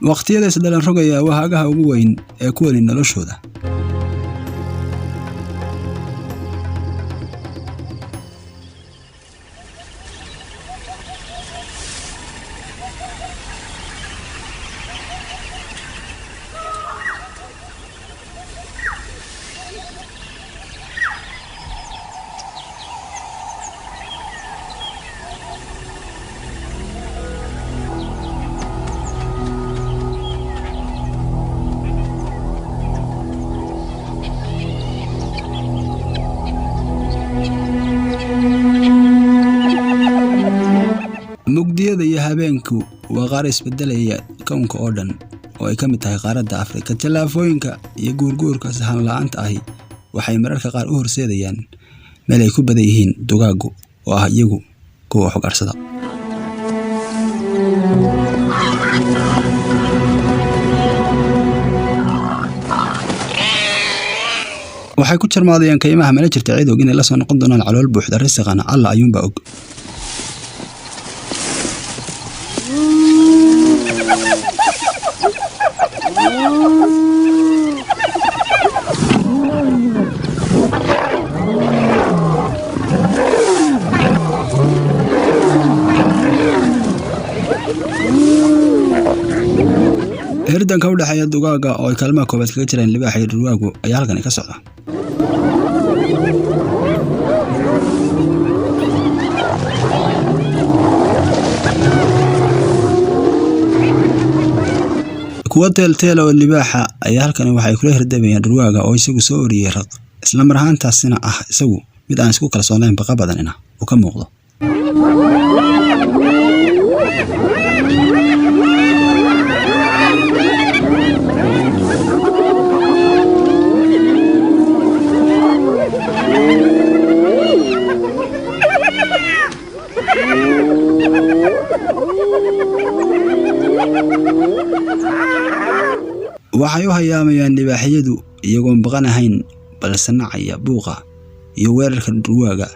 waqtiyada isdhalan rogaya waagaha ugu weyn ee ku weli noloshooda. mugdiyada iyo habeenku waa qaar isbedelaya koonka oo dhan oo ay ka mid tahay qaaradda Afrika. Talaafooyinka iyo guurguurka sahan la'aanta ahi waxay mararka qaar u horseedayaan meel ay ku badan yihiin dugaaggu oo ah iyagu kuwa xogarsada. waxay ku jarmaadayaan kaymaha mala jirta cid og inay la soo noqon doonaan calool buuxda risaqana alla ayuunba og. hirdanka u dhaxeeya dugaaga oo ay kaalmaha koobaad kaga jiraan libaaxa iyo dhurwaagu ayaa halkan ka socda. kuwa teelteel oo libaaxa ayaa halkan waxay kula hirdamayaan dhurwaaga oo isagu soo oriyay raq isla mar ahaantaasina ah isagu mid aan isku kalsoonayn baqa badanina uu ka muuqdo. waxay u hayaamayaan libaaxyadu iyagoo baqan ahayn balse nacaya buuqa iyo weerarka dhurwaaga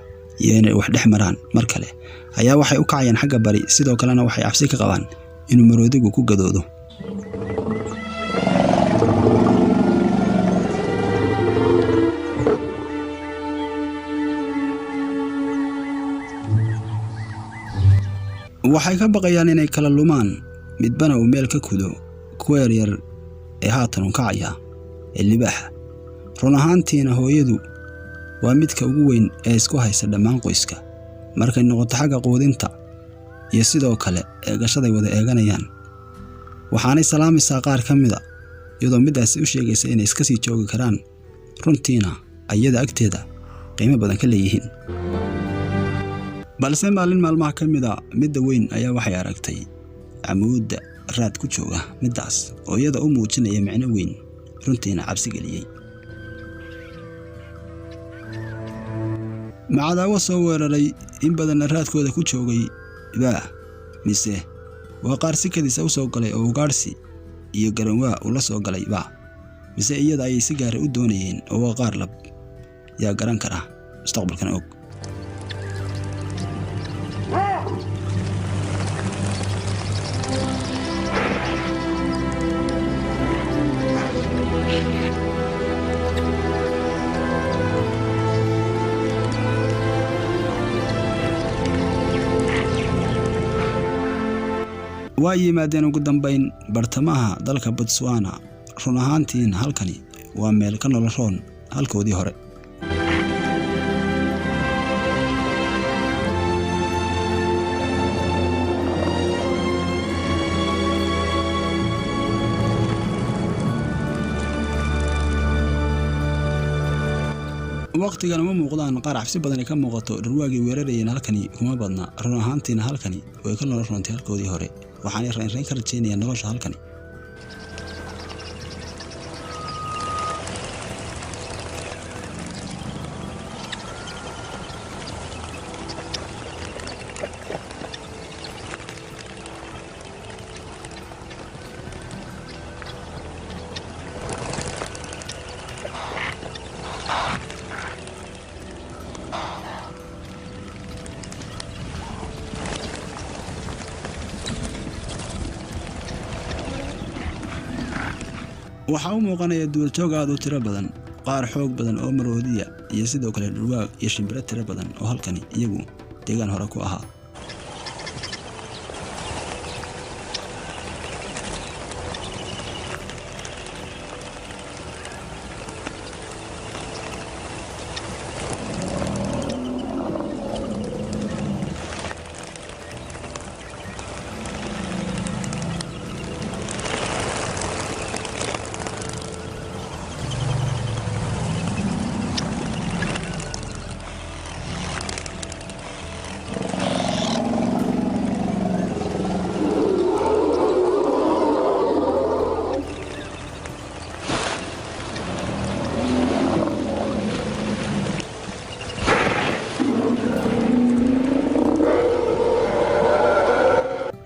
iyo inay wax dhex maraan. mar kale ayaa waxay u kacayaan xagga bari, sidoo kalena waxay cabsi ka qabaan inuu maroodigu ku gadoodo. waxay ka baqayaan inay kala lumaan, midbana uu meel ka kudo kuwa yaryar ee haatan u kacaya ee libaaxa. run ahaantiina hooyadu waa midka ugu weyn ee isku haysa dhammaan qoyska markay noqoto xagga quudinta iyo sidoo kale eegashaday wada eeganayaan. waxaanay salaamaysaa qaar ka mida iyadoo midaasi u sheegaysa inay iska sii joogi karaan, runtiina ayada agteeda qiimo badan ka leeyihiin. balse maalin maalmaha ka mida midda weyn ayaa waxay aragtay amuudda raad ku jooga midaas oo iyada u muujinaya micno weyn, runtiina cabsi geliyay. macadaawo soo weeraray in badanna raadkooda ku joogay mise waa qaar si kadis u soo galay oo ugaarsi iyo garanwaa ula soo galay mise iyada ayay si gaar u doonayeen oo waa qaar lab yaa garan kara mustaqbalkan og. waa yimaadeen ugu dambayn bartamaha dalka Botswana. run ahaantiina halkani waa meel ka nolol roon halkoodii hore. waqtigan ma muuqdaan qaar cabsi badan ka muuqato dhurwaagii weerarayeen halkani kuma badna. run ahaantiina halkani way ka nolol roontay halkoodii hore, waxaanay rayn ka rajaynayaan nolosha halkani. waxaa u muuqanaya duurjoog aad u tiro badan, qaar xoog badan oo maroodiya iyo sidoo kale dhurwaag iyo shimbiro tiro badan oo halkani iyagu deegaan hore ku ahaa.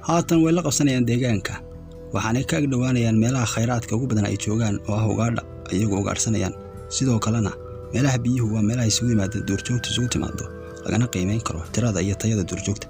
haatan way la qabsanayaan deegaanka, waxaanay ka agdhowaanayaan meelaha khayraadka ugu badan ay joogaan oo ah ugaadha iyagoo ugaadhsanayaan. sidoo kalena meelaha biyuhu waa meelaha isugu yimaada duurjoogta isugu timaado, lagana qiimeyn karo tirada iyo tayada duurjoogta.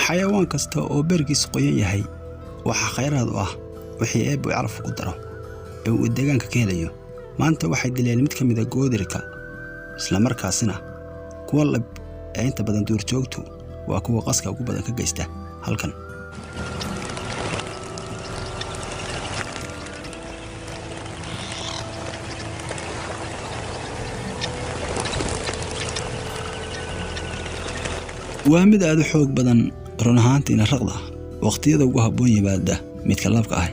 xayawaan kasta oo beerkiisu qoyan yahay waxa khayraad u ah wixii eebbu caraf ku daro ee uu deegaanka ka helayo. maanta waxay dileen mid ka mid ah goodirka, isla markaasina kuwa lab ee inta badan duurjoogtu waa kuwa qaska ugu badan ka geysta halkan. waa mid aad u xoog badan, run ahaantiina raqda waqtiyada ugu habboon yimaada midka labka ah.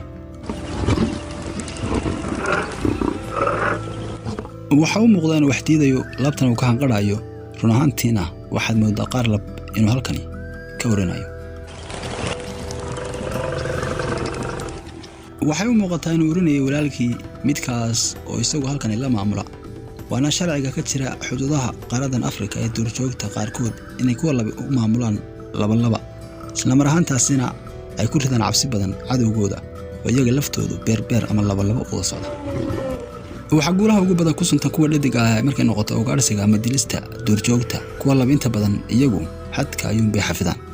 waxa uu muuqdaa inuu wax diidayo, labtan uu ka hanqarayo. run ahaantiina waxaad moodaa qaar lab inuu halkani ka warinayo. waxay u muuqataa inuu urinayo walaalkii midkaas oo isagu halkani la maamula. waana sharciga ka jira xuduudaha qaaradan Afrika ee duurjoogta qaarkood inay kuwa laba u maamulaan laba isla mar ahaantaasina ay ku ridaan cabsi badan cadowgooda oo iyaga laftoodu beer ama laba uga socda. waxa guulaha ugu badan ku suntan kuwa dhadiga ah markay noqoto ugaadhsiga ama dilista duurjoogta. kuwa laba inta badan iyagu xadka ayuun bay xafidaan.